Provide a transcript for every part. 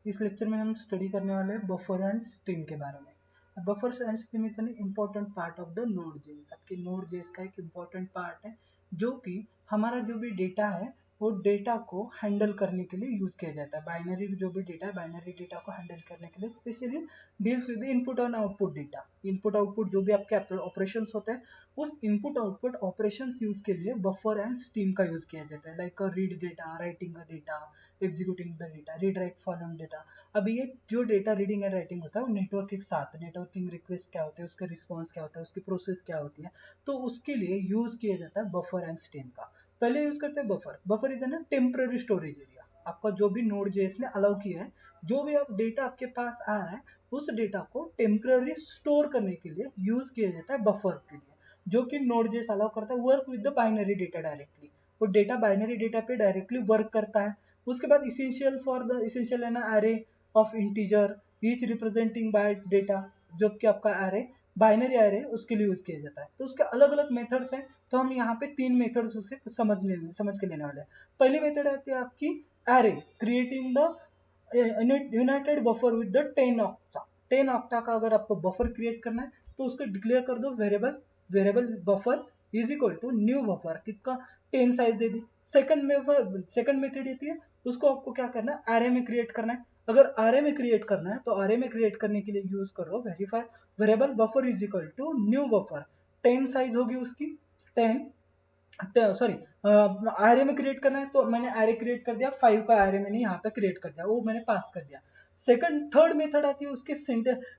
इस लेक्चर में हम स्टडी करने वाले हैं बफर एंड स्ट्रिंग के बारे में। Buffer and string is an important part of the Node.js. आपके नोड.js का एक इम्पोर्टेंट पार्ट है जो कि हमारा जो भी डेटा है वो डेटा को हैंडल करने के लिए यूज किया जाता है। बाइनरी जो भी डेटा है, बाइनरी डेटा को हैंडल करने के लिए स्पेशली डील्स विद इनपुट और आउटपुट डेटा। इनपुट आउटपुट जो भी आपके ऑपरेशंस होते हैं, उस इनपुट आउटपुट ऑपरेशंस यूज के लिए बफर एंड स्ट्रिंग का यूज किया जाता है। Like read data, writing data, executing the data, read write following data. अभी ये जो डेटा रीडिंग एंड राइटिंग होता है वो नेटवर्क के साथ, नेटवर्किंग रिक्वेस्ट क्या होते हैं, उसका रिस्पॉन्स क्या होता है, उसकी प्रोसेस क्या होती है, तो उसके लिए यूज किया जाता है बफर एंड स्ट्रिंग का। पहले यूज करते हैं buffer. Buffer is an temporary storage area. आपका जो भी नोड.js ने अलाउ किया है, जो भी आप डेटा आपके पास आ रहा है, उस डेटा को टेम्पररी स्टोर करने के लिए यूज किया जाता है बफर के लिए, जो कि नोड.js अलाउ करता है work with the binary data directly. वो डेटा बाइनरी डेटा पे डायरेक्टली वर्क करता है। उसके बाद essential for the essential an array of integer each representing bye data, जो कि आपका एरे बाइनरी एरे उसके लिए यूज किया जाता है। तो उसके अलग अलग मेथड्स हैं, तो हम यहाँ पे 3 मेथड्स उसे समझ के लेने वाले हैं। पहली मेथड आती है आपकी array, creating the United buffer with the 10 octa. 10 octa का अगर आपको बफर क्रिएट करना है तो उसको डिक्लेयर कर दो variable buffer is equal to new buffer, कितना 10 साइज दे दी। सेकंड मेथड आती है, उसको आपको क्या करना है, एरे में क्रिएट करना है। अगर एरे में क्रिएट करना है तो एरे में क्रिएट करने के लिए यूज करो verify variable buffer is equal to new buffer. 10 size होगी उसकी 10, सॉरी एरे में क्रिएट करना है तो मैंने एरे क्रिएट कर दिया, 5 का एरे मैंने यहाँ पे क्रिएट कर दिया, वो मैंने पास कर दिया। थर्ड मेथड आती है उसके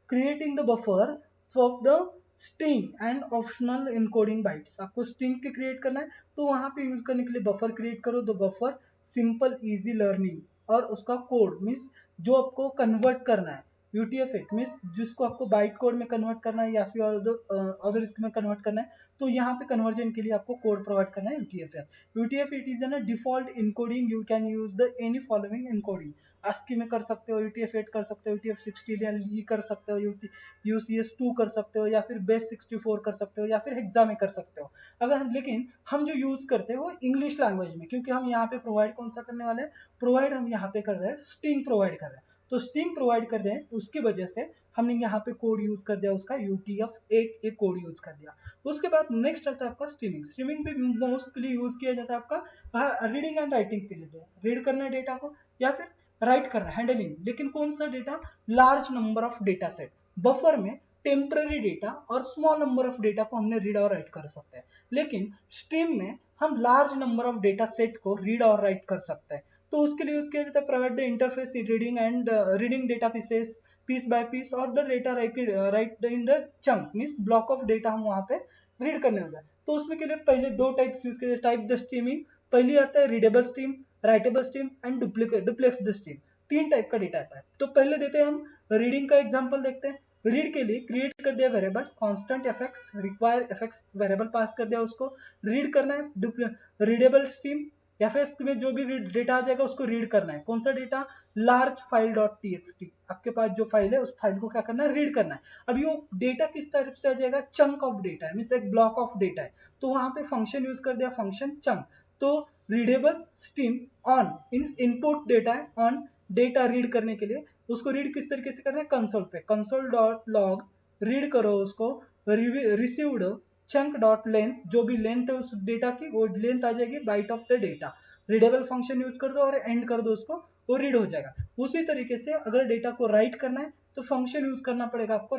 creating the buffer of the string and optional encoding bytes. आपको स्ट्रिंग के क्रिएट करना है तो वहां पे यूज करने के लिए बफर क्रिएट करो। The buffer simple easy learning, और उसका कोड मीन्स जो आपको कन्वर्ट करना है, UTF-8 मीन्स जिसको आपको बाइट कोड में कन्वर्ट करना है या फिर अदर इसमें कन्वर्ट करना है, तो यहाँ पे कन्वर्जन के लिए आपको कोड प्रोवाइड करना है UTF-8। UTF-8 is an default encoding, you can use the any following encoding. ASCII में कर सकते हो, UTF-8 कर सकते हो, UTF-16 कर सकते हो, UCS2 कर सकते हो, या फिर बेस 64 कर सकते हो, या फिर हेक्सा में कर सकते हो। अगर लेकिन हम जो यूज करते हैं वो इंग्लिश लैंग्वेज में, क्योंकि हम यहाँ पे प्रोवाइड कौन सा करने वाले हैं, प्रोवाइड हम यहाँ पे कर रहे हैं स्ट्रिंग प्रोवाइड कर रहे हैं। तो स्ट्रिंग प्रोवाइड कर रहे हैं, उसकी वजह से हमने यहाँ पे कोड यूज कर दिया उसका UTF-8 एक कोड यूज कर दिया। उसके बाद नेक्स्ट आता है आपका स्ट्रीमिंग। स्ट्रीमिंग भी मोस्टली यूज किया जाता है आपका रीडिंग एंड राइटिंग के लिए। रीड करना है डेटा को या फिर राइट करना है, हैंडलिंग। लेकिन कौन सा data, large number of data set. Buffer में टेम्पररी डेटा और स्मॉल नंबर ऑफ डेटा को हमने रीड और राइट कर सकते हैं, लेकिन स्ट्रीम में हम large number of data set को रीड और राइट कर सकते हैं। तो उसके लिए यूज किया जाता है provide the interface reading and reading data pieces piece by piece, और the data write in the chunk means block of data हम वहां पे रीड करने हो जाए। तो उसमें के लिए पहले दो टाइप्स यूज किए, टाइप द स्ट्रीमिंग। पहली आता है readable stream, writable stream and duplex the stream. 3 type का डेटा आता है। तो पहले देते हैं हम रीडिंग का एग्जांपल देखते हैं। रीड के लिए क्रिएट कर दिया variable constant FX, require FX variable पास कर दिया, उसको रीड करना है। रीडेबल स्ट्रीम या फिर इसमें जो भी डेटा आ जाएगा उसको रीड करना है। कौन सा data, large file dot txt। आपके पास जो फाइल है उस फाइल को क्या करना है, रीड करना है। अभी वो डेटा किस तरफ से आ जाएगा, चंक ऑफ डेटा है, मीन्स एक ब्लॉक ऑफ डेटा है, तो वहां पे फंक्शन यूज कर दिया, फंक्शन चंक। तो readable stream on input data है, ऑन डेटा रीड करने के लिए उसको रीड किस तरीके से करना है, कंसोल पे कंसोल डॉट लॉग रीड करो उसको, रिसीव्ड चंक डॉट लेंथ, जो भी लेंथ है उस डेटा की वो लेंथ आ जाएगी byte of the data. Readable function use कर दो और एंड कर दो उसको, वो रीड हो जाएगा। उसी तरीके से अगर डेटा को राइट करना है तो फंक्शन यूज करना पड़ेगा आपको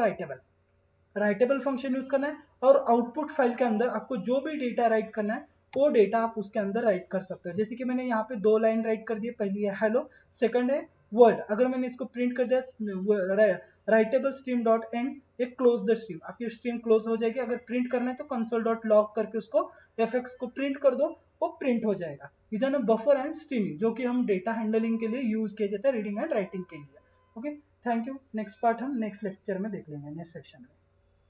राइटेबल फंक्शन यूज करना है, और आउटपुट फाइल के अंदर आपको जो भी डेटा राइट करना है वो डेटा आप उसके अंदर राइट कर सकते हो। जैसे कि मैंने यहाँ पे 2 लाइन राइट कर दी है, पहली है हेलो, सेकंड है वर्ड। अगर मैंने इसको प्रिंट कर दिया राइटेबल स्ट्रीम डॉट एंड, एक क्लोज द स्ट्रीम, आपकी स्ट्रीम क्लोज हो जाएगी। अगर प्रिंट करना है तो कंसोल डॉट लॉग करके उसको एफएक्स को प्रिंट कर दो, वो प्रिंट हो जाएगा। Is an buffer and streaming, जो कि हम डेटा हैंडलिंग के लिए यूज किया जाता है, रीडिंग एंड राइटिंग के लिए। Okay, thank you. Next part हम नेक्स्ट लेक्चर में देख लेंगे, नेक्स्ट सेक्शन में।